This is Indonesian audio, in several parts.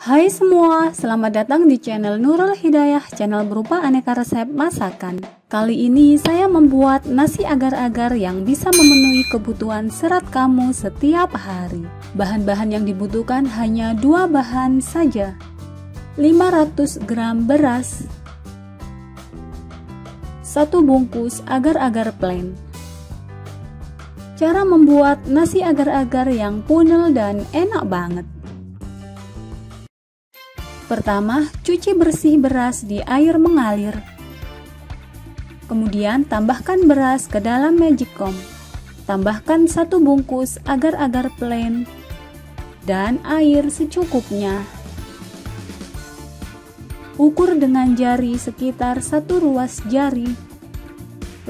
Hai semua, selamat datang di channel Nurul Hidayah, channel berupa aneka resep masakan. Kali ini saya membuat nasi agar-agar yang bisa memenuhi kebutuhan serat kamu setiap hari. Bahan-bahan yang dibutuhkan hanya 2 bahan saja. 500 gram beras, 1 bungkus agar-agar plain. Cara membuat nasi agar-agar yang punel dan enak banget. Pertama, cuci bersih beras di air mengalir. Kemudian tambahkan beras ke dalam magicom. Tambahkan 1 bungkus agar-agar plain dan air secukupnya. Ukur dengan jari sekitar 1 ruas jari.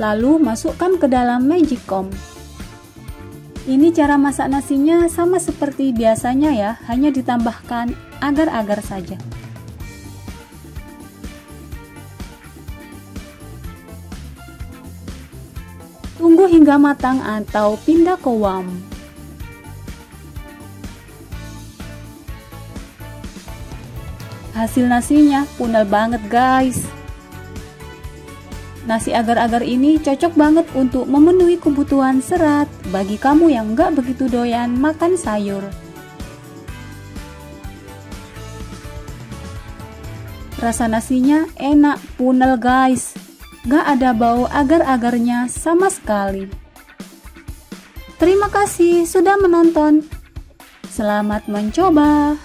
Lalu masukkan ke dalam magicom. Ini cara masak nasinya sama seperti biasanya ya, hanya ditambahkan agar-agar saja. Tunggu hingga matang atau pindah ke wam. Hasil nasinya punel banget guys. Nasi agar-agar ini cocok banget untuk memenuhi kebutuhan serat bagi kamu yang gak begitu doyan makan sayur. Rasa nasinya enak, punel guys. Gak ada bau agar-agarnya sama sekali. Terima kasih sudah menonton. Selamat mencoba.